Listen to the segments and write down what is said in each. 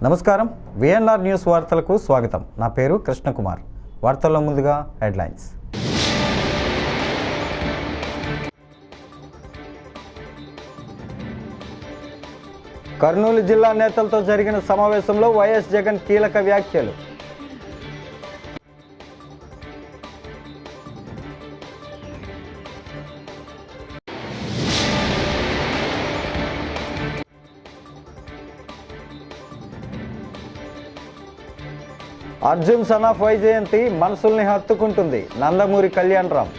నమస్కారం VNR news వార్తలకు స్వాగతం. నా పేరు కృష్ణకుమార్. వార్తల్లో ముందుగా హెడ్లైన్స్. కర్నూలు జిల్లా నేతలతో జరిగిన సమావేశంలో వైఎస్ జగన్ కీలక వ్యాఖ్యలు. అర్జున్ సనాఫ్ వైజయంతి మనసుల్ని హత్తుకుంటుంది. నందమూరి కళ్యాణ్ రామ్.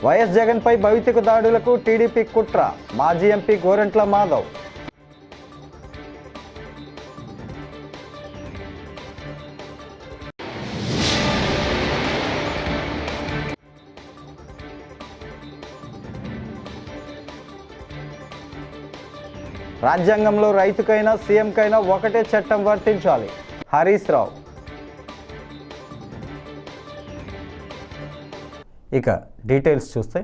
వైఎస్ జగన్ పై భౌతిక దాడులకు టీడీపీ కుట్ర. మాజీ ఎంపీ గోరంట్ల మాధవ్. రాజ్యాంగంలో రైతుకైనా సీఎంకైనా ఒకటే చట్టం వర్తించాలి. హరీష్ రావు. ఇక డీటెయిల్స్ చూస్తే,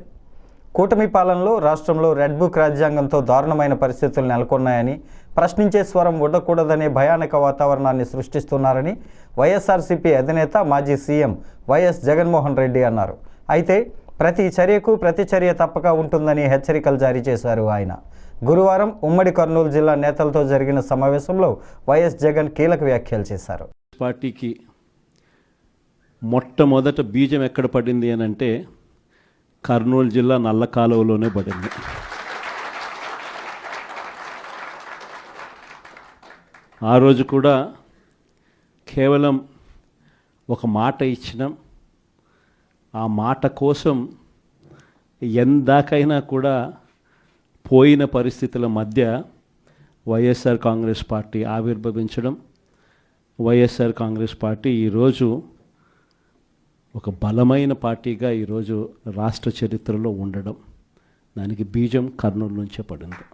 కూటమి పాలనలో రాష్ట్రంలో రెడ్ బుక్ రాజ్యాంగంతో దారుణమైన పరిస్థితులు నెలకొన్నాయని, ప్రశ్నించే స్వరం ఉండకూడదనే భయానక వాతావరణాన్ని సృష్టిస్తున్నారని వైఎస్ఆర్సీపీ అధినేత మాజీ సీఎం వైఎస్ జగన్మోహన్ రెడ్డి అన్నారు. అయితే ప్రతి చర్యకు ప్రతిచర్య తప్పక ఉంటుందని హెచ్చరికలు జారీ చేశారు ఆయన. గురువారం ఉమ్మడి కర్నూలు జిల్లా నేతలతో జరిగిన సమావేశంలో వైఎస్ జగన్ కీలక వ్యాఖ్యలు చేశారు. పార్టీకి మొట్టమొదట బీజం ఎక్కడ పడింది అని అంటే కర్నూలు జిల్లా నల్ల కాలువలోనే పడింది. ఆ రోజు కూడా కేవలం ఒక మాట ఇచ్చినాం. ఆ మాట కోసం ఎందాకైనా కూడా పోయిన పరిస్థితుల మధ్య వైఎస్ఆర్ కాంగ్రెస్ పార్టీ ఆవిర్భవించడం, వైఎస్ఆర్ కాంగ్రెస్ పార్టీ ఈరోజు ఒక బలమైన పార్టీగా ఈరోజు రాష్ట్ర చరిత్రలో ఉండడం, దానికి బీజం కర్నూలు నుంచే పడింది.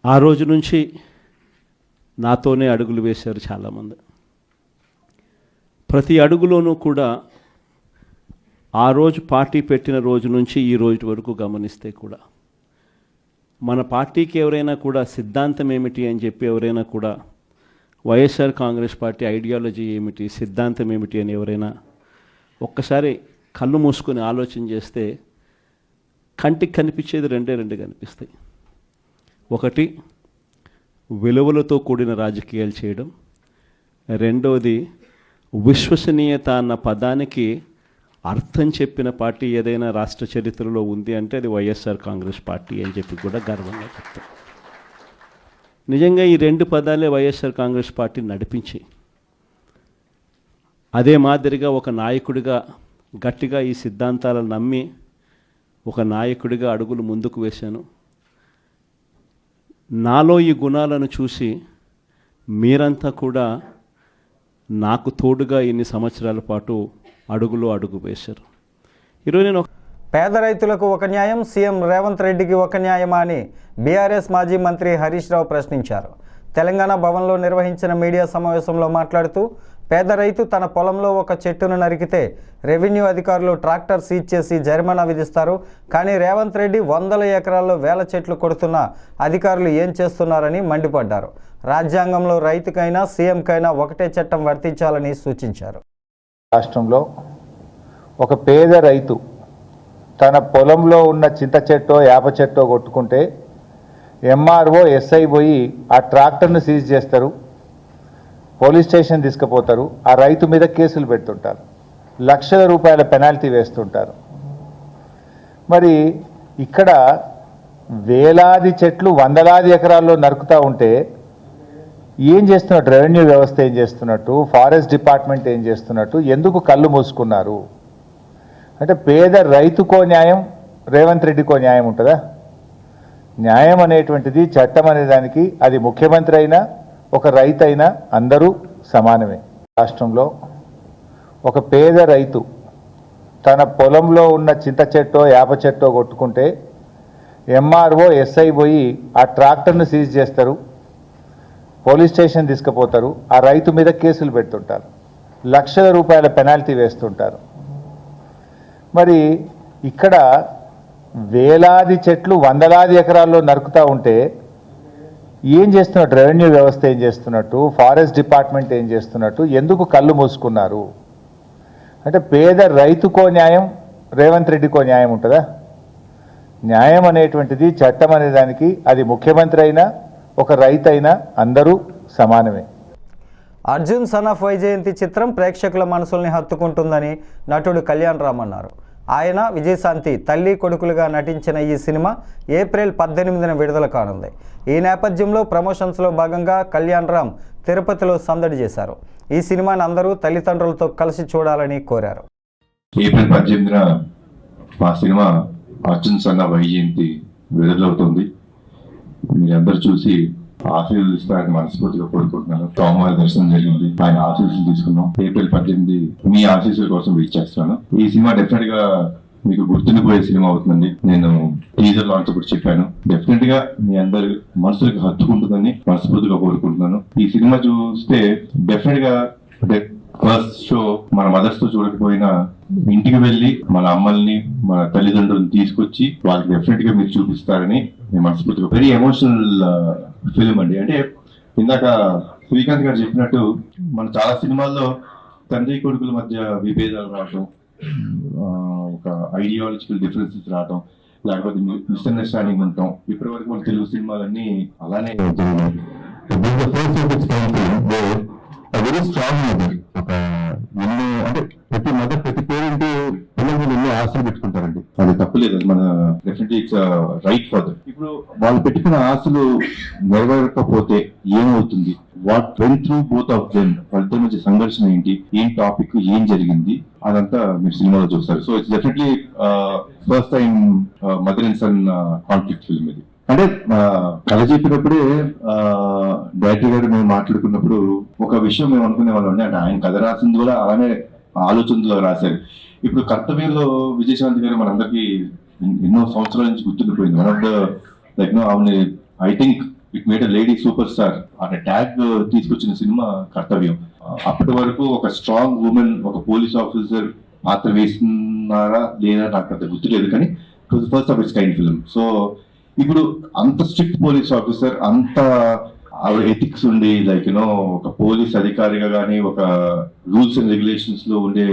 ఆ రోజు నుంచి నాతోనే అడుగులు వేశారు చాలామంది. ప్రతి అడుగులోనూ కూడా ఆ రోజు పార్టీ పెట్టిన రోజు నుంచి ఈ రోజు వరకు గమనిస్తే కూడా మన పార్టీకి ఎవరైనా కూడా సిద్ధాంతం ఏమిటి అని చెప్పి ఎవరైనా కూడా వైఎస్ఆర్ కాంగ్రెస్ పార్టీ ఐడియాలజీ ఏమిటి, సిద్ధాంతం ఏమిటి అని ఎవరైనా ఒక్కసారి కళ్ళు మూసుకొని ఆలోచన చేస్తే కంటికి కనిపించేది రెండు కనిపిస్తాయి. ఒకటి, విలువలతో కూడిన రాజకీయాలు చేయడం. రెండవది, విశ్వసనీయత అన్న పదానికి అర్థం చెప్పిన పార్టీ ఏదైనా రాష్ట్ర చరిత్రలో ఉంది అంటే అది వైఎస్ఆర్ కాంగ్రెస్ పార్టీ అని చెప్పి కూడా గర్వంగా చెప్తాం. నిజంగా ఈ రెండు పదాలే వైఎస్ఆర్ కాంగ్రెస్ పార్టీ నడిపించి, అదే మాదిరిగా ఒక నాయకుడిగా గట్టిగా ఈ సిద్ధాంతాలను నమ్మి ఒక నాయకుడిగా అడుగులు ముందుకు వేశాను. నాలో ఈ గుణాలను చూసి మీరంతా కూడా నాకు తోడుగా ఇన్ని సంవత్సరాల పాటు అడుగు వేశారు. ఈరోజు నేను పేద రైతులకు ఒక న్యాయం, సీఎం రేవంత్ రెడ్డికి ఒక న్యాయమా అని బీఆర్ఎస్ మాజీ మంత్రి హరీష్ రావు ప్రశ్నించారు. తెలంగాణ భవన్లో నిర్వహించిన మీడియా సమావేశంలో మాట్లాడుతూ, పేద రైతు తన పొలంలో ఒక చెట్టును నరికితే రెవెన్యూ అధికారులు ట్రాక్టర్ సీజ్ చేసి జరిమానా విధిస్తారు. కానీ రేవంత్ రెడ్డి వందల ఎకరాల్లో వేల చెట్లు కొడుతున్న అధికారులు ఏం చేస్తున్నారని మండిపడ్డారు. రాజ్యాంగంలో రైతుకైనా సీఎంకైనా ఒకటే చట్టం వర్తించాలని సూచించారు. రాష్ట్రంలో ఒక పేద రైతు తన పొలంలో ఉన్న చింత చెట్టో యాప చెట్టో కొట్టుకుంటే ఎంఆర్ఓ ఎస్ఐ పోయి ఆ ట్రాక్టర్ను సీజ్ చేస్తారు, పోలీస్ స్టేషన్ తీసుకుపోతారు, ఆ రైతు మీద కేసులు పెడుతుంటారు, లక్షల రూపాయల పెనాల్టీ వేస్తుంటారు. మరి ఇక్కడ వేలాది చెట్లు వందలాది ఎకరాల్లో నరుకుతూ ఉంటే ఏం చేస్తున్నట్టు, రెవెన్యూ వ్యవస్థ ఏం చేస్తున్నట్టు, ఫారెస్ట్ డిపార్ట్మెంట్ ఏం చేస్తున్నట్టు, ఎందుకు కళ్ళు మూసుకున్నారు అంటే పేద రైతుకో న్యాయం, రేవంత్ రెడ్డికో న్యాయం ఉంటుందా? న్యాయం అనేటువంటిది, చట్టం అనే దానికి అది ముఖ్యమంత్రి అయినా ఒక రైతు అయినా అందరూ సమానమే. రాష్ట్రంలో ఒక పేద రైతు తన పొలంలో ఉన్న చింత చెట్టో యాప చెట్టో కొట్టుకుంటే ఎంఆర్ఓ ఎస్ఐ పోయి ఆ ట్రాక్టర్ను సీజ్ చేస్తారు, పోలీస్ స్టేషన్ తీసుకుపోతారు, ఆ రైతు మీద కేసులు పెడుతుంటారు, లక్షల రూపాయల పెనాల్టీ వేస్తుంటారు. మరి ఇక్కడ వేలాది చెట్లు వందలాది ఎకరాల్లో నరుకుతూ ఉంటే ఏం చేస్తున్నట్టు, రెవెన్యూ వ్యవస్థ ఏం చేస్తున్నట్టు, ఫారెస్ట్ డిపార్ట్మెంట్ ఏం చేస్తున్నట్టు, ఎందుకు కళ్ళు మూసుకున్నారు? అంటే పేద రైతుకో న్యాయం, రేవంత్ రెడ్డికో న్యాయం ఉంటుందా? న్యాయం అనేటువంటిది, చట్టం అనే దానికి అది ముఖ్యమంత్రి అయినా ఒక రైతు అయినా అందరూ సమానమే. అర్జున్ సన్ ఆఫ్ వైజయంతి చిత్రం ప్రేక్షకుల మనసుల్ని హత్తుకుంటుందని నటుడు కళ్యాణ్ రామ్ అన్నారు. ఆయన విజయశాంతి తల్లి కొడుకులుగా నటించిన ఈ సినిమా ఏప్రిల్ 18న విడుదల కానుంది. ఈ నేపథ్యంలో ప్రమోషన్స్లో భాగంగా కళ్యాణ్ రామ్ తిరుపతిలో సందడి చేశారు. ఈ సినిమాని అందరూ తల్లిదండ్రులతో కలిసి చూడాలని కోరారు. ఏప్రిల్ 18న మా cinema Arjun son of Vyjayanthi విడుదలవుతుంది. మీరందరూ చూసి ఆశీర్వదిస్తారని మనస్ఫూర్తిగా కోరుకుంటున్నాను. సోమవారం దర్శనం జరిగింది, ఆయన ఆశీస్సులు తీసుకున్నాం. ఏప్రిల్ 18 మీ ఆశీస్సుల కోసం వెయిట్ చేస్తున్నాను. ఈ సినిమా డెఫినెట్ గా మీకు గుర్తుండిపోయే సినిమా అవుతుందండి. నేను టీజర్ లాంచ్ అప్పుడు చెప్పాను, డెఫినెట్ గా మీ అందరి మనసులకు హత్తుకుంటుందని మనస్ఫూర్తిగా కోరుకుంటున్నాను. ఈ సినిమా చూస్తే డెఫినెట్ గా ఫస్ట్ షో మన మదర్స్ తో చూడకపోయినా ఇంటికి వెళ్ళి మన అమ్మల్ని మన తల్లిదండ్రులను తీసుకొచ్చి వాళ్ళకి డెఫినెట్ గా మీరు చూపిస్తారని నేను మనస్ఫూర్తిగా. వెరీ ఎమోషనల్ ఫిలిం అండి. అంటే ఇందాక శ్రీకాంత్ గారు చెప్పినట్టు మన చాలా సినిమాల్లో తండ్రి కొడుకుల మధ్య విభేదాలు రావటం, ఒక ఐడియాలజికల్ డిఫరెన్సెస్ రావటం, లేకపోతే మిస్అండర్స్టాండింగ్ ఉండటం, ఇప్పటి వరకు మన తెలుగు సినిమాలన్నీ అలానే జరిగినాయి. Very strong mother. ఒక ఎన్నో అంటే ప్రతి మదర్ ప్రతి పేరెంట్ పిల్లల మీద ఎన్నో ఆశలు పెట్టుకుంటారండి. అది తప్పులేదు, అది మన డెఫినెట్లీ ఇట్స్ రైట్ ఫాదర్. ఇప్పుడు వాళ్ళు పెట్టుకున్న ఆశలు నెరవేరకపోతే ఏమవుతుంది, what went through both of them, వాళ్ళిద్దరి మధ్య సంఘర్షణ ఏంటి, ఏం టాపిక్, ఏం జరిగింది, అదంతా మీరు సినిమాలో చూస్తారు. So it's definitely first time mother and son conflict film ఇది. అంటే కథ చెప్పినప్పుడే డైరెక్టర్ గారు మేము మాట్లాడుకున్నప్పుడు ఒక విషయం మేము అనుకునే వాళ్ళం, అంటే ఆయన కథ రాసింది కూడా అలానే ఆలోచనలో రాశారు. ఇప్పుడు కర్తవ్యంలో విజయశాంతి గారు మనందరికీ ఎన్నో సంవత్సరాల నుంచి గుర్తుండిపోయింది. One of the like no ఆమె I think it made a lady super star అనే ట్యాగ్ తీసుకొచ్చిన సినిమా కర్తవ్యం. అప్పటి వరకు ఒక స్ట్రాంగ్ ఉమెన్, ఒక పోలీస్ ఆఫీసర్ పాత్ర వేస్తున్నారా లేదా నాకు అంత గుర్తులేదు, కానీ it was first of its kind film. So ఇప్పుడు అంత స్ట్రిక్ట్ పోలీస్ ఆఫీసర్, అంత ఆవిడ ఎథిక్స్ ఉండి లైక్ యూనో ఒక పోలీస్ అధికారిగా కానీ ఒక రూల్స్ అండ్ రెగ్యులేషన్స్ లో ఉండే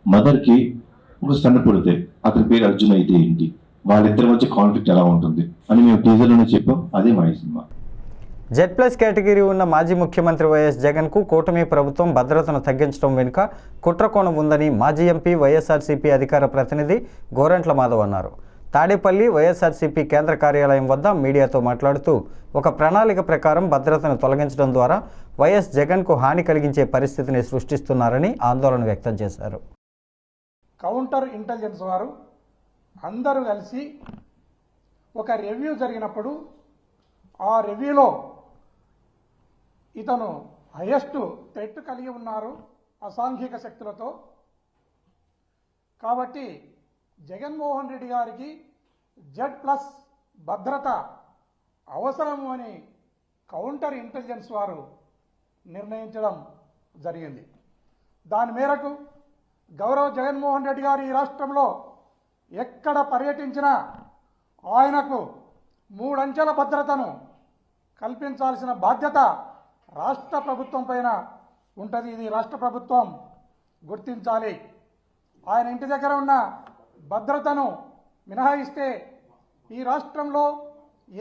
మదర్ కి ఒక సన్న పుడితే అతని పేరు అర్జున్ అయితే ఏంటి, వాళ్ళిద్దరి మధ్య కాన్ఫ్లిక్ట్ ఎలా ఉంటుంది అని మేము టీజర్లోనే చెప్పాం. అదే మా సినిమా. Z+ కేటగిరీ ఉన్న మాజీ ముఖ్యమంత్రి వైఎస్ జగన్కు కూటమి ప్రభుత్వం భద్రతను తగ్గించడం వెనుక కుట్రకోణం ఉందని మాజీ ఎంపీ వైఎస్ఆర్సీపీ అధికార ప్రతినిధి గోరంట్ల మాధవ్ అన్నారు. తాడేపల్లి వైఎస్ఆర్సీపీ కేంద్ర కార్యాలయం వద్ద మీడియాతో మాట్లాడుతూ ఒక ప్రణాళిక ప్రకారం భద్రతను తొలగించడం ద్వారా వైఎస్ జగన్కు హాని కలిగించే పరిస్థితిని సృష్టిస్తున్నారని ఆందోళన వ్యక్తం చేశారు. కౌంటర్ ఇంటెలిజెన్స్ వారు అందరూ కలిసి ఒక రివ్యూ జరిగినప్పుడు ఆ రివ్యూలో ఇతను హైయెస్ట్ థ్రెట్ కలిగి ఉన్నారు అసాంఘిక శక్తులతో, కాబట్టి జగన్మోహన్ రెడ్డి గారికి Z+ భద్రత అవసరము అని కౌంటర్ ఇంటెలిజెన్స్ వారు నిర్ణయించడం జరిగింది. దాని మేరకు గౌరవ జగన్మోహన్ రెడ్డి గారు ఈ రాష్ట్రంలో ఎక్కడ పర్యటించినా ఆయనకు 3 అంచెల భద్రతను కల్పించాల్సిన బాధ్యత రాష్ట్ర ప్రభుత్వం పైన ఉంటుంది. ఇది రాష్ట్ర ప్రభుత్వం గుర్తించాలి. ఆయన ఇంటి దగ్గర ఉన్న భద్రతను మినహాయిస్తే ఈ రాష్ట్రంలో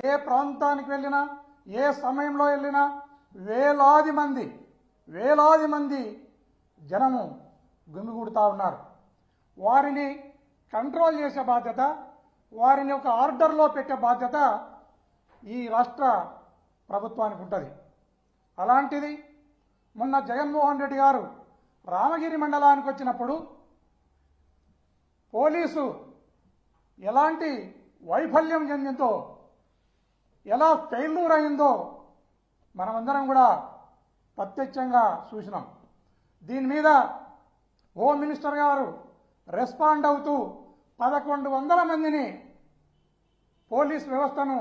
ఏ ప్రాంతానికి వెళ్ళినా, ఏ సమయంలో వెళ్ళినా వేలాది మంది జనము గుమిగూడుతూ ఉన్నారు. వారిని కంట్రోల్ చేసే బాధ్యత, వారిని ఒక ఆర్డర్లో పెట్టే బాధ్యత ఈ రాష్ట్ర ప్రభుత్వానికి ఉంటుంది. అలాంటిది మొన్న జగన్మోహన్ రెడ్డి గారు రామగిరి మండలానికి వచ్చినప్పుడు పోలీసు ఎలాంటి వైఫల్యం చెందిందో, ఎలా ఫెయిల్యూర్ అయిందో మనమందరం కూడా ప్రత్యక్షంగా చూసినాం. దీని మీద హోమ్ మినిస్టర్ గారు రెస్పాండ్ అవుతూ 1100 మందిని పోలీస్ వ్యవస్థను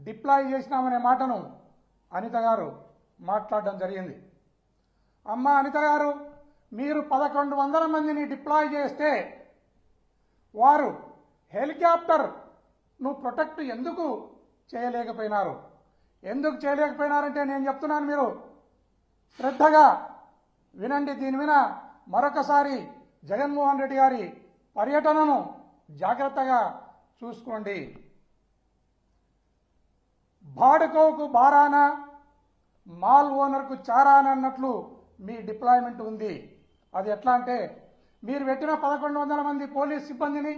డిప్లాయ్ చేసినామనే మాటను అనిత గారు మాట్లాడడం జరిగింది. అమ్మ అనిత గారు, మీరు 1100 మందిని డిప్లాయ్ చేస్తే వారు హెలికాప్టర్ను ప్రొటెక్ట్ ఎందుకు చేయలేకపోయినారు? ఎందుకు చేయలేకపోయినారంటే నేను చెప్తున్నాను, మీరు శ్రద్ధగా వినండి. దీని మీద మరొకసారి జగన్మోహన్ రెడ్డి గారి పర్యటనను జాగ్రత్తగా చూసుకోండి. బాడుకోకు బారాన, మాల్ ఓనర్కు చారాన అన్నట్లు మీ డిప్లాయ్మెంట్ ఉంది. అది ఎట్లా అంటే, మీరు పెట్టిన 1100 మంది పోలీస్ సిబ్బందిని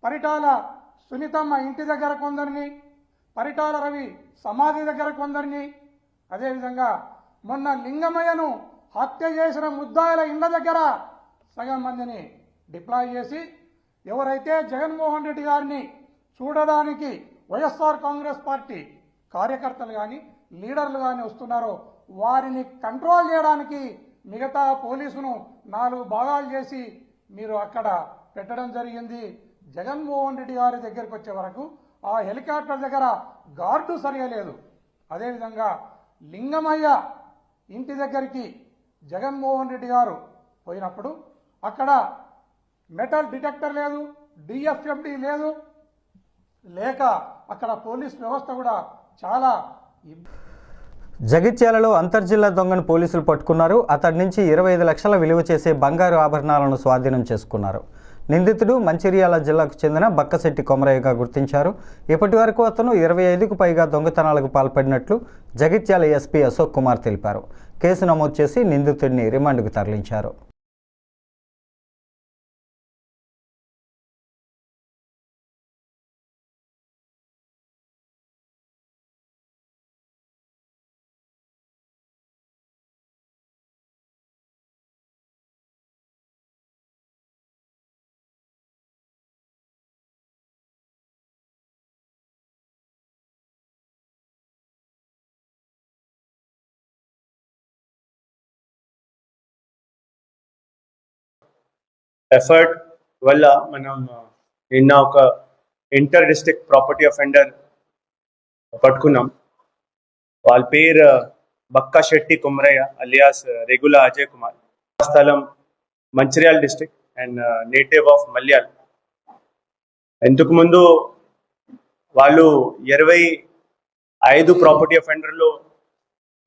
పరిటాల సునీతమ్మ ఇంటి దగ్గర కొందరిని, పరిటాల రవి సమాధి దగ్గర కొందరిని, అదేవిధంగా మొన్న లింగమయ్యను హత్య చేసిన ముద్దాయిల ఇండ్ల దగ్గర సగం మందిని డిప్లాయ్ చేసి, ఎవరైతే జగన్మోహన్ రెడ్డి గారిని చూడడానికి వైఎస్ఆర్ కాంగ్రెస్ పార్టీ కార్యకర్తలు కానీ లీడర్లు కానీ వస్తున్నారో వారిని కంట్రోల్ చేయడానికి మిగతా పోలీసును 4 భాగాలు చేసి మీరు అక్కడ పెట్టడం జరిగింది. జగన్మోహన్ రెడ్డి గారి దగ్గరికి వచ్చే వరకు ఆ హెలికాప్టర్ దగ్గర గార్డు సరిగా లేదు. అదేవిధంగా లింగమయ్య ఇంటి దగ్గరికి జగన్మోహన్ రెడ్డి గారు పోయినప్పుడు అక్కడ మెటల్ డిటెక్టర్ లేదు, డిఎఫ్ఎండి లేదు, లేక అక్కడ పోలీస్ వ్యవస్థ కూడా చాలా జగిత్యాలలో అంతర్జిల్లా దొంగను పోలీసులు పట్టుకున్నారు. అతడి నుంచి 25 లక్షల విలువ చేసే బంగారు ఆభరణాలను స్వాధీనం చేసుకున్నారు. నిందితుడు మంచిర్యాల జిల్లాకు చెందిన బక్కశెట్టి కొమరయ్యగా గుర్తించారు. ఇప్పటి వరకు అతను 25కు పైగా దొంగతనాలకు పాల్పడినట్లు జగిత్యాల ఎస్పీ అశోక్ కుమార్ తెలిపారు. కేసు నమోదు చేసి నిందితుడిని రిమాండ్కు తరలించారు. ఎఫర్ట్ వల్ల మనం నిన్న ఒక ఇంటర్ డిస్ట్రిక్ట్ ప్రాపర్టీ అఫెండర్ పట్టుకున్నాం. వాళ్ళ పేరు బక్కశెట్టి కొమరయ్య అలియాస్ రెగ్యులర్ అజయ్ కుమార్. స్థలం Mancherial district and native of Malyal. ఇంతకు ముందు వాళ్ళు 25 ప్రాపర్టీ అఫెండర్లో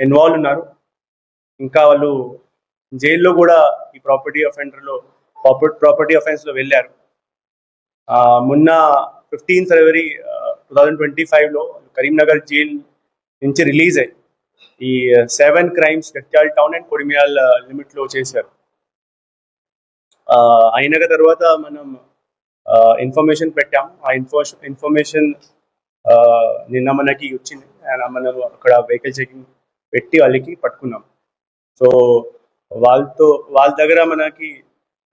ఇన్వాల్వ్ ఉన్నారు. ఇంకా వాళ్ళు జైల్లో కూడా ఈ ప్రాపర్టీ అఫెన్స్ లో వెళ్ళారు. మొన్న 15 ఫిబ్రవరి 2025లో కరీంనగర్ జైల్ నుంచి రిలీజ్ అయ్యి ఈ 7 crimes Jagtial town and Kodimial limit లో చేశారు. అయిన తర్వాత మనం ఇన్ఫర్మేషన్ పెట్టాం. ఆ ఇన్ఫర్మేషన్ నిన్న మనకి వచ్చింది. మనం అక్కడ వెహికల్ చెకింగ్ పెట్టి వాళ్ళకి పట్టుకున్నాం. సో వాళ్ళ దగ్గర మనకి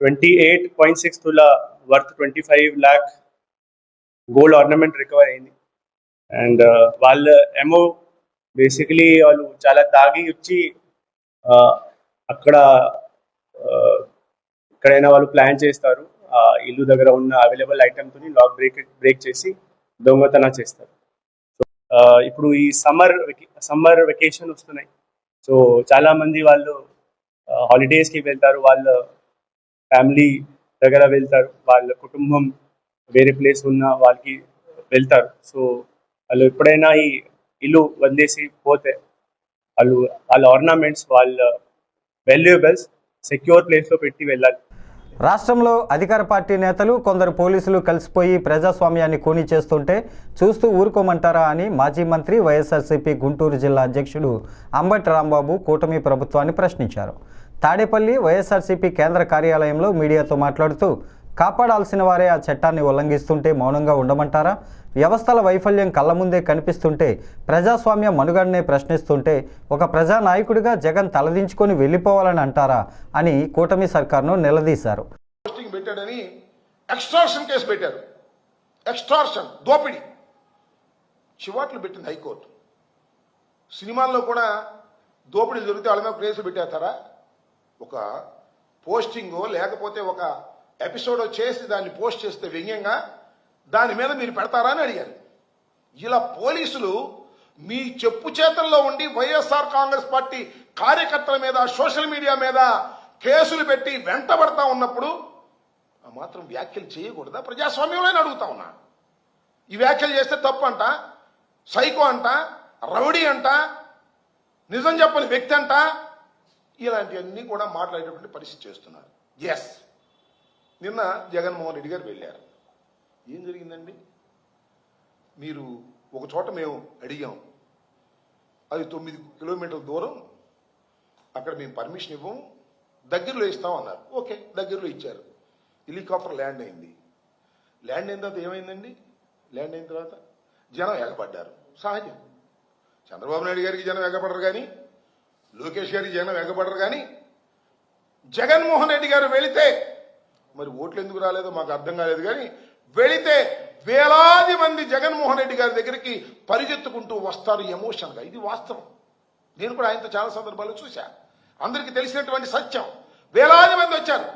28.6 తులా worth 25 lakh gold ornament recover అయింది. అండ్ వాళ్ళ ఏమో బేసికలీ వాళ్ళు చాలా తాగి వచ్చి అక్కడ ఎక్కడైనా వాళ్ళు ప్లాన్ చేస్తారు. ఇల్లు దగ్గర ఉన్న అవైలబుల్ ఐటమ్తో లాక్ బ్రేక్ చేసి దొంగతనం చేస్తారు. సో ఇప్పుడు ఈ సమ్మర్ వెకేషన్ వస్తున్నాయి. సో చాలా మంది వాళ్ళు హాలిడేస్కి వెళ్తారు, వాళ్ళ ఫ్యామిలీ దగ్గర వెళ్తారు, వాళ్ళ కుటుంబం వేరే ప్లేస్ ఉన్న వాళ్ళకి వెళ్తారు. సో వాళ్ళు ఎప్పుడైనా ఈ ఇల్లు వదిలేసి పోతే వాళ్ళ ఆర్నమెంట్స్, వాళ్ళ వాల్యుయబుల్స్ సెక్యూర్ ప్లేస్లో పెట్టి వెళ్ళాలి. రాష్ట్రంలో అధికార పార్టీ నేతలు కొందరు పోలీసులు కలిసిపోయి ప్రజాస్వామ్యాన్ని కూని చేస్తుంటే చూస్తూ ఊరుకోమంటారా అని మాజీ మంత్రి వైఎస్ఆర్సీపీ గుంటూరు జిల్లా అధ్యక్షుడు అంబటి రాంబాబు కూటమి ప్రభుత్వాన్ని ప్రశ్నించారు. తాడేపల్లి వైఎస్ఆర్సీపీ కేంద్ర కార్యాలయంలో మీడియాతో మాట్లాడుతూ కాపాడాల్సిన వారే ఆ చట్టాన్ని ఉల్లంఘిస్తుంటే మౌనంగా ఉండమంటారా? వ్యవస్థల వైఫల్యం కళ్ళ ముందే కనిపిస్తుంటే ప్రజాస్వామ్య మనుగడనే ప్రశ్నిస్తుంటే ఒక ప్రజానాయకుడిగా జగన్ తలదించుకొని వెళ్ళిపోవాలని అంటారా అని కూటమి సర్కార్ను నిలదీశారు. పోస్టింగ్ పెట్టాడని ఎక్స్ట్రాక్షన్ కేసు పెట్టారు. ఎక్స్ట్రాక్షన్, దోపిడీ చివాట్లు పెట్టింది హైకోర్టు. సినిమాల్లో కూడా దోపిడీలు జరిగితే వాళ్ళ మీద కేసులు పెట్టేస్తారా? ఒక పోస్టింగో లేకపోతే ఒక ఎపిసోడ్ చేసి దాన్ని పోస్ట్ చేస్తే వ్యంగ్యంగా దాని మీద మీరు పెడతారా అని అడిగారు. ఇలా పోలీసులు మీ చెప్పు చేతల్లో ఉండి వైఎస్ఆర్ కాంగ్రెస్ పార్టీ కార్యకర్తల మీద సోషల్ మీడియా మీద కేసులు పెట్టి వెంటబడతా ఉన్నప్పుడు ఆ మాత్రం వ్యాఖ్యలు చేయకూడదా? ప్రజాస్వామ్యంలో అడుగుతా ఉన్నా. ఈ వ్యాఖ్యలు చేస్తే తప్పు అంట, సైకో అంట, రౌడీ అంట, నిజం చెప్పని వ్యక్తి అంట, ఇలాంటివన్నీ కూడా మాట్లాడేటువంటి పరిస్థితి చేస్తున్నారు. ఎస్, నిన్న జగన్మోహన్ రెడ్డి గారు వెళ్ళారు. ఏం జరిగిందండి? మీరు ఒక చోట మేము అడిగాం, అది 9 కిలోమీటర్ల దూరం, అక్కడ మేము పర్మిషన్ ఇవ్వం, దగ్గరలో ఇస్తాం అన్నారు. ఓకే, దగ్గరలో ఇచ్చారు. హెలికాప్టర్ ల్యాండ్ అయింది. ల్యాండ్ అయిన తర్వాత ఏమైందండి? ల్యాండ్ అయిన తర్వాత జనం ఎగబడ్డారు. సహజం. చంద్రబాబు నాయుడు గారికి జనం ఎగబడరు కానీ, లోకేష్ గారికి జనం ఎగబడరు కానీ, జగన్మోహన్ రెడ్డి గారు వెళితే మరి ఓట్లు ఎందుకు రాలేదో మాకు అర్థం కాలేదు కానీ, వెళితే వేలాది మంది జగన్మోహన్ రెడ్డి గారి దగ్గరికి పరిగెత్తుకుంటూ వస్తారు ఎమోషన్గా. ఇది వాస్తవం. నేను కూడా ఆయనతో చాలా సందర్భాలు చూశా. అందరికీ తెలిసినటువంటి సత్యం. వేలాది మంది వచ్చారు,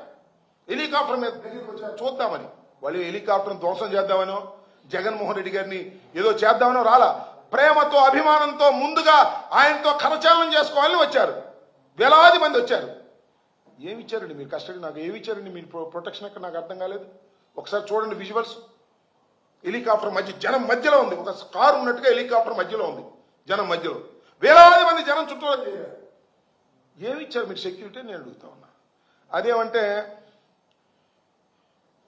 హెలికాప్టర్ మీద దగ్గరికి వచ్చారు చూద్దామని. వాళ్ళు హెలికాప్టర్ని ధ్వంసం చేద్దామనో, జగన్మోహన్ రెడ్డి గారిని ఏదో చేద్దామనో రాలా. ప్రేమతో, అభిమానంతో ముందుగా ఆయనతో కరచాలనం చేసుకోవాలని వచ్చారు. వేలాది మంది వచ్చారు. ఏమి ఇచ్చారండి మీరు? కస్టడీ నాకు ఏమి ఇచ్చారండి? మీరు ప్రొటెక్షన్ ఎక్కడ నాకు అర్థం కాలేదు. ఒకసారి చూడండి విజువల్స్. హెలికాప్టర్ మధ్య, జనం మధ్యలో ఉంది. ఒక కారు ఉన్నట్టుగా హెలికాప్టర్ మధ్యలో ఉంది, జనం మధ్యలో. వేలాది మంది జనం చుట్టూ ఏమి ఇచ్చారు మీరు సెక్యూరిటీ? నేను అడుగుతా ఉన్నా. అదేమంటే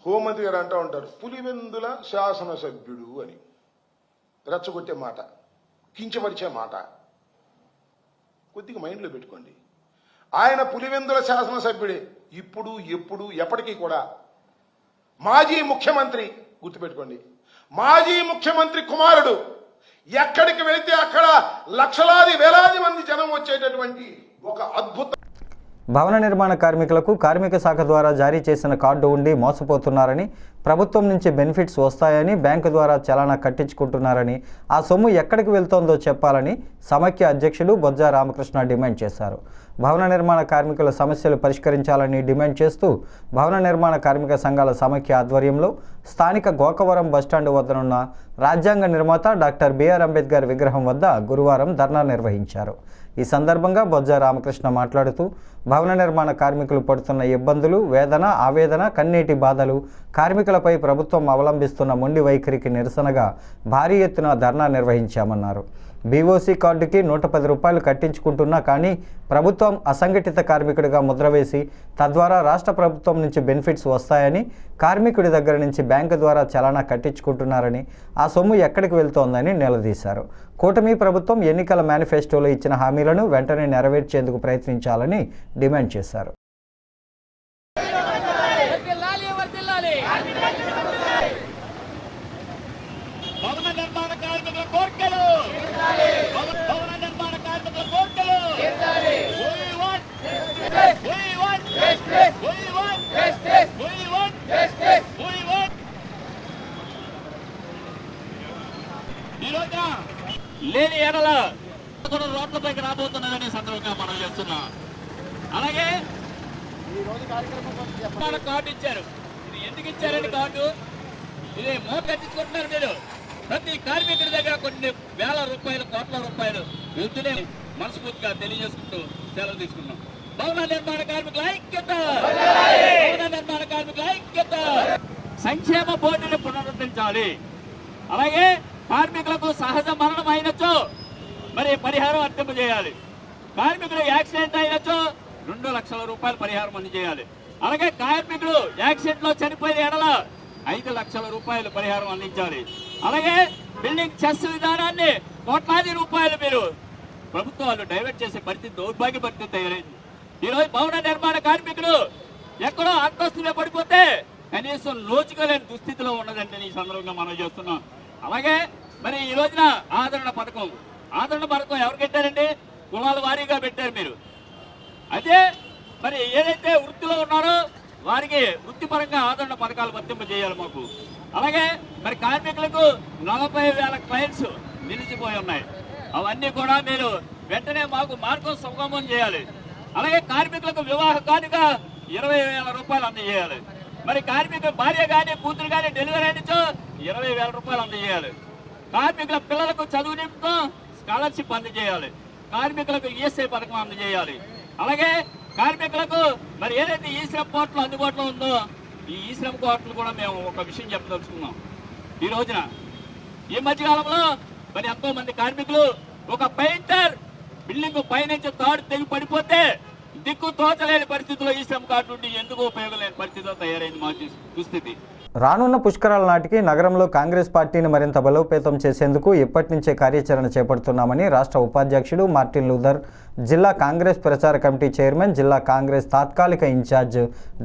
హోంమంత్రి గారు అంటూ ఉంటారు, పులివెందుల శాసనసభ్యుడు అని. రెచ్చగొట్టే మాట, కించపరిచే మాట కొద్దిగా మైండ్లో పెట్టుకోండి. ఆయన పులివెందుల శాసనసభ్యుడే. ఇప్పుడు, ఎప్పుడు, ఎప్పటికీ కూడా మాజీ ముఖ్యమంత్రి, గుర్తుపెట్టుకోండి, మాజీ ముఖ్యమంత్రి కుమారుడు. ఎక్కడికి వెళితే అక్కడ లక్షలాది వేలాది మంది జనం వచ్చేటటువంటి ఒక అద్భుత. భవన నిర్మాణ కార్మికులకు కార్మిక శాఖ ద్వారా జారీ చేసిన కార్డు ఉండి మోసపోతున్నారని, ప్రభుత్వం నుంచి బెనిఫిట్స్ వస్తాయని బ్యాంకు ద్వారా చలానా కట్టించుకుంటున్నారని, ఆ సొమ్ము ఎక్కడికి వెళ్తోందో చెప్పాలని సమైక్య అధ్యక్షుడు బొజ్జ రామకృష్ణ డిమాండ్ చేశారు. భవన నిర్మాణ కార్మికుల సమస్యలు పరిష్కరించాలని డిమాండ్ చేస్తూ భవన నిర్మాణ కార్మిక సంఘాల సమైక్య ఆధ్వర్యంలో స్థానిక గోకవరం బస్టాండ్ వద్దనున్న రాజ్యాంగ నిర్మాత డాక్టర్ బిఆర్ అంబేద్కర్ విగ్రహం వద్ద గురువారం ధర్నా నిర్వహించారు. ఈ సందర్భంగా బొజ్జ రామకృష్ణ మాట్లాడుతూ భవన నిర్మాణ కార్మికులు పడుతున్న ఇబ్బందులు, వేదన, ఆవేదన, కన్నీటి బాధలు, కార్మికులపై ప్రభుత్వం అవలంబిస్తున్న మొండి వైఖరికి నిరసనగా భారీ ఎత్తున ధర్నా నిర్వహించామన్నారు. బీఓసీ కార్డుకి 110 రూపాయలు కట్టించుకుంటున్నా కానీ ప్రభుత్వం అసంఘటిత కార్మికుడిగా ముద్ర వేసి తద్వారా రాష్ట్ర ప్రభుత్వం నుంచి బెనిఫిట్స్ వస్తాయని, కార్మికుడి దగ్గర నుంచి బ్యాంకు ద్వారా చలానా కట్టించుకుంటున్నారని, ఆ సొమ్ము ఎక్కడికి వెళ్తోందని నిలదీశారు. కూటమి ప్రభుత్వం ఎన్నికల మేనిఫెస్టోలో ఇచ్చిన హామీలను వెంటనే నెరవేర్చేందుకు ప్రయత్నించాలని డిమాండ్ చేశారు. లేని ఏడల కూడా రోడ్లపైకి రాబోతున్నదని సందర్భంగా మనం చేస్తున్నాం. అలాగే కార్డు ఇచ్చారు. ఇది ఎందుకు ఇచ్చారని కార్డు? ఇది మూట కట్టించుకుంటున్నారు మీరు. ప్రతి కార్మికుడి దగ్గర కొన్ని వేల రూపాయలు, కోట్ల రూపాయలు వెళ్తూనే మనస్ఫూర్తిగా తెలియజేసుకుంటూ సెలవు తీసుకున్నాం. భవన నిర్మాణ కార్మికుల ఐక్యత, భవన నిర్మాణ కార్మికుల ఐక్యత. సంక్షేమ బోర్డుని పునరుద్ధరించాలి. అలాగే కార్మికులకు సహజ మరణం అయినచో మరి పరిహారం వర్తింపజేయాలి. కార్మికులు యాక్సిడెంట్ అయినచో 2 లక్షల రూపాయలు పరిహారం అందజేయాలి. అలాగే కార్మికులు యాక్సిడెంట్ లో చనిపోయిన ఎడల 5 లక్షల రూపాయలు పరిహారం అందించాలి. అలాగే బిల్డింగ్ చెస్ విధానాన్ని కోట్లాది రూపాయలు మీరు ప్రభుత్వాలు డైవర్ట్ చేసే పరిస్థితి, దౌర్భాగ్య పరిస్థితి తయారైంది. ఈరోజు భవన నిర్మాణ కార్మికులు ఎక్కడో అంతస్తులే పడిపోతే కనీసం లోచుకోలేని దుస్థితిలో ఉన్నదంటే ఈ సందర్భంగా మనం చేస్తున్నాం. అలాగే మరి ఈ రోజున ఆదరణ పథకం ఎవరు పెట్టారండి? కులాల వారీగా పెట్టారు మీరు. అదే మరి ఏదైతే వృత్తిలో ఉన్నారో వారికి వృత్తిపరంగా ఆదరణ పథకాలు వర్తింపజేయాలి మాకు. అలాగే మరి కార్మికులకు 40,000 క్లయింట్స్ నిలిచిపోయి ఉన్నాయి. అవన్నీ కూడా మీరు వెంటనే మాకు మార్గం సుగమం చేయాలి. అలాగే కార్మికులకు వివాహ కానుక 20,000 రూపాయలు అందజేయాలి. మరి కార్మికుల భార్య కానీ కూతురు కానీ డెలివరీ అయినచో 20,000 రూపాయలు అందజేయాలి. కార్మికుల పిల్లలకు చదువు నిమిత్తం స్కాలర్షిప్ అందజేయాలి, కార్మికులకు ఈఎస్ఐ పథకం అందజేయాలి. అలాగే కార్మికులకు మరి ఏదైతే ఈ శ్రమ్ పోర్టల్ అందుబాటులో ఉందో ఈ శ్రమ్ పోర్టల్ కూడా మేము ఒక విషయం చెప్పదలుచుకున్నాం. ఈ రోజున ఈ మధ్యకాలంలో మరి ఎంతో మంది కార్మికులు ఒక పెయింటర్ బిల్డింగ్ పైనుంచి తాడు తెగి పడిపోతే దిక్కు తోచలేని పరిస్థితిలో ఈ శ్రమ్ కార్డు నుండి ఎందుకు ఉపయోగం లేని పరిస్థితిలో తయారైంది మా దుస్థితి. రానున్న పుష్కరాల నాటికి నగరంలో కాంగ్రెస్ పార్టీని మరింత బలోపేతం చేసేందుకు ఇప్పటి నుంచే కార్యాచరణ చేపడుతున్నామని రాష్ట్ర ఉపాధ్యక్షుడు మార్టిన్ లూథర్, జిల్లా కాంగ్రెస్ ప్రచార కమిటీ చైర్మన్, జిల్లా కాంగ్రెస్ తాత్కాలిక ఇన్ఛార్జ్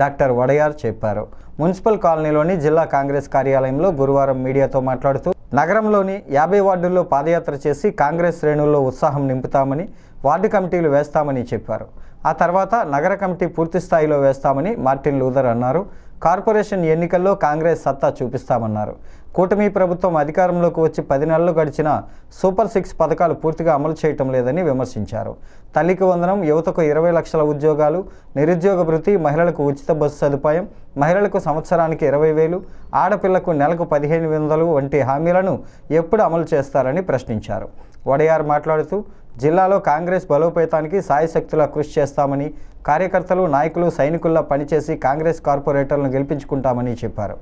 డాక్టర్ వడయార్ చెప్పారు. మున్సిపల్ కాలనీలోని జిల్లా కాంగ్రెస్ కార్యాలయంలో గురువారం మీడియాతో మాట్లాడుతూ నగరంలోని 50 వార్డుల్లో పాదయాత్ర చేసి కాంగ్రెస్ శ్రేణుల్లో ఉత్సాహం నింపుతామని, వార్డు కమిటీలు వేస్తామని చెప్పారు. ఆ తర్వాత నగర కమిటీ పూర్తి స్థాయిలో వేస్తామని మార్టిన్ లూథర్ అన్నారు. కార్పొరేషన్ ఎన్నికల్లో కాంగ్రెస్ సత్తా చూపిస్తామన్నారు. కూటమి ప్రభుత్వం అధికారంలోకి వచ్చి 10 నెలలు గడిచినా సూపర్ 6 పథకాలు పూర్తిగా అమలు చేయటం లేదని విమర్శించారు. తల్లికి వందనం, యువతకు 20 లక్షల ఉద్యోగాలు, నిరుద్యోగ భృతి, మహిళలకు ఉచిత బస్సు సదుపాయం, మహిళలకు సంవత్సరానికి 20,000, ఆడపిల్లకు నెలకు 1500 వంటి హామీలను ఎప్పుడు అమలు చేస్తారని ప్రశ్నించారు. వడయార్ మాట్లాడుతూ జిల్లాలో కాంగ్రెస్ బలోపేతానికి సాయశక్తులా కృషి చేస్తామని, కార్యకర్తలు, నాయకులు, సైనికుల్లా పనిచేసి కాంగ్రెస్ కార్పొరేటర్లను గెలిపించుకుంటామని చెప్పారు.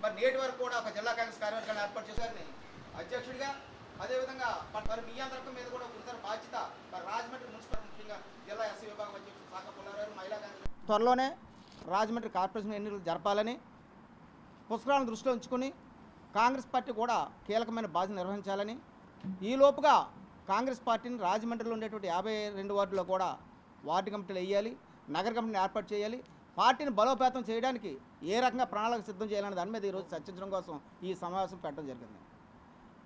మరి నేటి వరకు కూడా ఒక జిల్లా కాంగ్రెస్ కార్యవర్గాన్ని ఏర్పాటు చేశారని అధ్యక్షుడిగా, అదేవిధంగా మరి మీ అందరి మీద కూడా గురుతర బాధ్యత మరి రాజమండ్రి మున్సిపల్, ముఖ్యంగా జిల్లా ఎస్సీ విభాగం అధ్యక్షుడు శాఖ పుల్లారావు, మహిళా కాంగ్రెస్ త్వరలోనే రాజమండ్రి కార్పొరేషన్ ఎన్నికలు జరపాలని, పుష్కరాలను దృష్టిలో ఉంచుకుని కాంగ్రెస్ పార్టీ కూడా కీలకమైన బాధ్యత నిర్వహించాలని, ఈ లోపుగా కాంగ్రెస్ పార్టీని రాజమండ్రిలో ఉండేటువంటి 52 వార్డుల్లో కూడా వార్డు కమిటీలు వేయాలి, నగర కమిటీని ఏర్పాటు చేయాలి, పార్టీని బలోపేతం చేయడానికి ఏ రకంగా ప్రణాళిక సిద్ధం చేయాలనే దాని మీద ఈరోజు చర్చించడం కోసం ఈ సమావేశం పెట్టడం జరిగింది.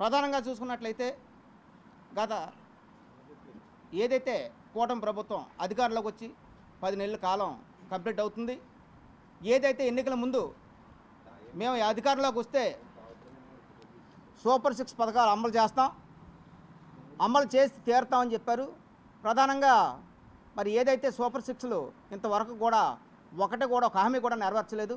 ప్రధానంగా చూసుకున్నట్లయితే గత ఏదైతే కూటమి ప్రభుత్వం అధికారంలోకి వచ్చి 10 నెలల కాలం కంప్లీట్ అవుతుంది, ఏదైతే ఎన్నికల ముందు మేము అధికారంలోకి వస్తే సూపర్ 6 పథకాలు అమలు చేసి తీరుతామని చెప్పారు. ప్రధానంగా మరి ఏదైతే సూపర్ 6లు ఇంతవరకు కూడా ఒక హామీ కూడా నెరవేర్చలేదు.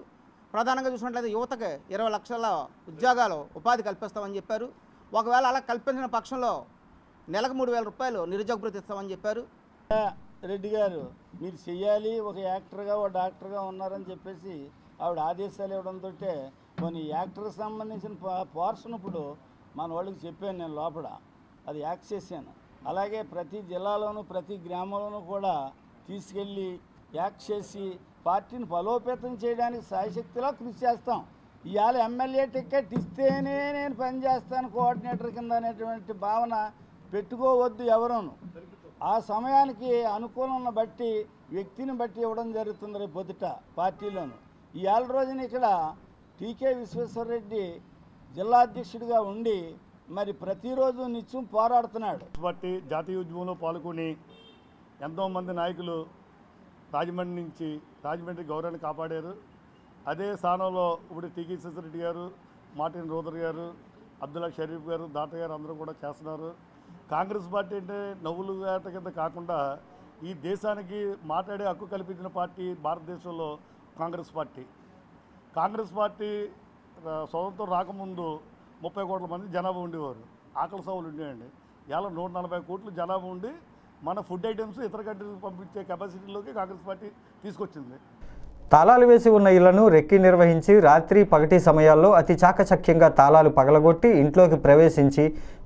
ప్రధానంగా చూసినట్లయితే యువతకి 20 లక్షల ఉద్యోగాలు, ఉపాధి కల్పిస్తామని చెప్పారు. ఒకవేళ అలా కల్పించిన పక్షంలో నెలకు 3,000 రూపాయలు నిరుద్యోగ భృతి ఇస్తామని చెప్పారు. రెడ్డి గారు మీరు చెయ్యాలి, ఒక యాక్టర్గా ఒక డాక్టర్గా ఉన్నారని చెప్పేసి ఆవిడ ఆదేశాలు ఇవ్వడంతో కొన్ని యాక్టర్కి సంబంధించిన పోర్షన్ ఇప్పుడు మన వాళ్ళకి చెప్పాను నేను లోపల, అది యాక్ట్ చేశాను. అలాగే ప్రతి జిల్లాలోనూ ప్రతి గ్రామంలోనూ కూడా తీసుకెళ్ళి యాక్ట్ చేసి పార్టీని బలోపేతం చేయడానికి సాయశక్తిలో కృషి చేస్తాం. ఇవాళ ఎమ్మెల్యే టికెట్ ఇస్తేనే నేను పనిచేస్తాను కోఆర్డినేటర్ కింద అనేటువంటి భావన పెట్టుకోవద్దు ఎవరును. ఆ సమయానికి అనుకూలం బట్టి వ్యక్తిని బట్టి ఇవ్వడం జరుగుతుంది రేపు పొద్దుట పార్టీలోను. ఇవాళ రోజున ఇక్కడ టీకే విశ్వేశ్వరరెడ్డి జిల్లా అధ్యక్షుడిగా ఉండి మరి ప్రతిరోజు నిత్యం పోరాడుతున్నాడు. పార్టీ జాతీయ ఉద్యమంలో పాల్గొని ఎంతోమంది నాయకులు రాజమండ్రి గౌరవాన్ని కాపాడారు. అదే స్థానంలో ఇప్పుడు టీకే విశ్వేశ్వరరెడ్డి గారు, మార్టిన్ లూథర్ గారు, అబ్దుల్లా షరీఫ్ గారు, దాత గారు అందరూ కూడా చేస్తున్నారు. కాంగ్రెస్ పార్టీ అంటే నవ్వులు వేట కింద కాకుండా ఈ దేశానికి మాట్లాడే హక్కు కల్పించిన పార్టీ భారతదేశంలో కాంగ్రెస్ పార్టీ. కాంగ్రెస్ పార్టీ స్వతంత్రం రాకముందు 30 కోట్ల మంది జనాభా ఉండేవారు, ఆకలి సావులు ఉండేవండి. ఇలా 140 కోట్ల జనాభా ఉండి మన ఫుడ్ ఐటమ్స్ ఇతర కంట్రీలకు పంపించే కెపాసిటీలోకి కాంగ్రెస్ పార్టీ తీసుకొచ్చింది. తాళాలు వేసి ఉన్న ఇళ్లను రెక్కి నిర్వహించి రాత్రి పగటి సమయాల్లో అతి చాకచక్యంగా తాళాలు పగలగొట్టి ఇంట్లోకి ప్రవేశించి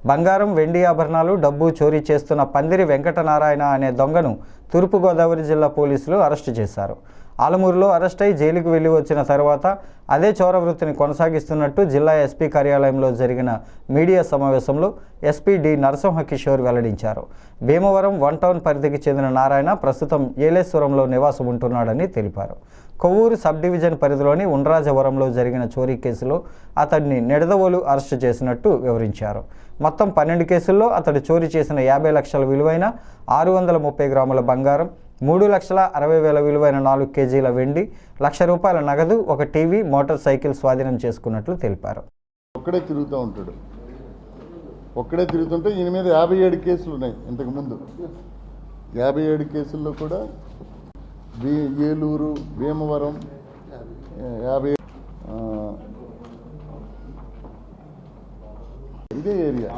బంగారం, వెండి ఆభరణాలు, డబ్బు చోరీ చేస్తున్న పందిరి వెంకటనారాయణ అనే దొంగను తూర్పుగోదావరి జిల్లా పోలీసులు అరెస్టు చేశారు. ఆలమూరులో అరెస్ట్ అయి జైలుకు వెళ్లి వచ్చిన తర్వాత అదే చోర వృత్తిని కొనసాగిస్తున్నట్టు జిల్లా ఎస్పీ కార్యాలయంలో జరిగిన మీడియా సమావేశంలో ఎస్పీ డి నరసింహకిషోర్ వెల్లడించారు. భీమవరం 1 టౌన్ పరిధికి చెందిన నారాయణ ప్రస్తుతం ఏలేశ్వరంలో నివాసం ఉంటున్నాడని తెలిపారు. కొవ్వూరు సబ్ డివిజన్ పరిధిలోని ఉండ్రాజవరంలో జరిగిన చోరీ కేసులో అతడిని నిడదవోలు అరెస్టు చేసినట్టు వివరించారు. మొత్తం 12 కేసుల్లో అతడు చోరీ చేసిన 50 లక్షల విలువైన 630 గ్రాముల బంగారం, 3,60,000 విలువైన 4 కేజీల వెండి, ₹1,00,000 నగదు, ఒక టీవీ, మోటార్ సైకిల్ స్వాధీనం చేసుకున్నట్లు తెలిపారు. ఒక్కడే తిరుగుతుంటే ఈయన మీద 57 కేసులు ఉన్నాయి. ఇంతకుముందు 57 కేసుల్లో కూడా ఏలూరు, భీమవరం 50 ఇదే ఏరియా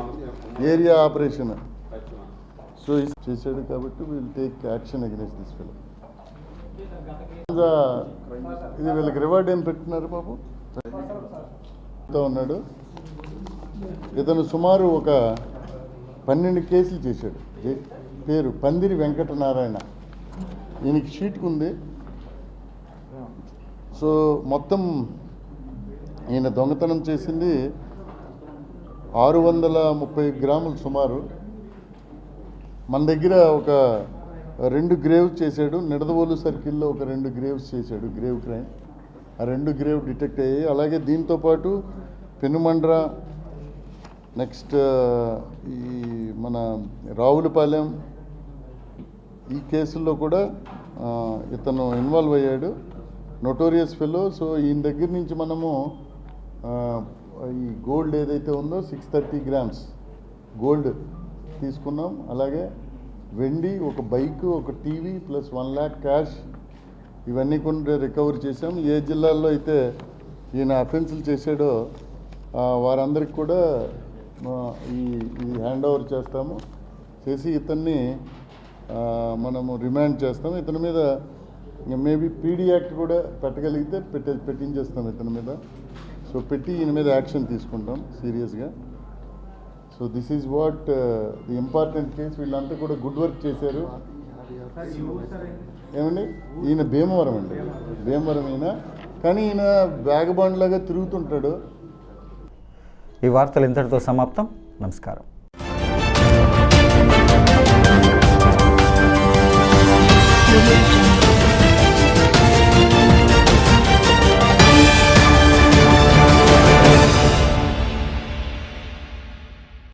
ఏరియా ఆపరేషన్. సో చేశాడు కాబట్టి will take action against this film. ఇది వీళ్ళకి రివార్డ్ ఏం పెట్టున్నారు బాబు ఉన్నాడు. ఇతను సుమారు ఒక 12 కేసులు చేశాడు. పేరు పందిరి వెంకటనారాయణ. ఈయనకి షీట్కి ఉంది. సో మొత్తం ఈయన దొంగతనం చేసింది 630 గ్రాములు సుమారు. మన దగ్గర ఒక 2 గ్రేవ్స్ చేశాడు. నిడదవోలు సర్కిల్లో ఒక 2 గ్రేవ్స్ చేశాడు, గ్రేవ్ క్రైమ్. ఆ 2 గ్రేవ్ డిటెక్ట్ అయ్యాయి. అలాగే దీంతోపాటు పెనుమండ్ర, నెక్స్ట్ ఈ మన రావులపాలెం, ఈ కేసుల్లో కూడా ఇతను ఇన్వాల్వ్ అయ్యాడు. Notorious fellow. సో ఈయన దగ్గర నుంచి మనము ఈ గోల్డ్ ఏదైతే ఉందో 630 గ్రామ్స్ గోల్డ్ తీసుకున్నాం. అలాగే వెండి, ఒక బైక్, ఒక టీవీ ప్లస్ 1 lakh క్యాష్, ఇవన్నీ కూడా రికవర్ చేసాం. ఏ జిల్లాల్లో అయితే ఈయన అఫెన్సులు చేశాడో వారందరికి కూడా ఈ హ్యాండ్ ఓవర్ చేస్తాము. చేసి ఇతన్ని మనము రిమాండ్ చేస్తాం. ఇతని మీద మేబీ పీడీ యాక్ట్ కూడా పెట్టగలిగితే పెట్టించేస్తాం ఇతని మీద. సో పెట్టి ఈయన మీద యాక్షన్ తీసుకుంటాం సీరియస్గా. So this is what the important case. వీళ్ళంతా కూడా గుడ్ వర్క్ చేశారు. ఏమండి, ఈయన భీమవరం అండి, భీమవరం ఈయన. కానీ ఈయన బ్యాగ్ బాండ్ లాగా తిరుగుతుంటాడు. ఈ వార్తలు ఇంతటితో సమాప్తం. నమస్కారం.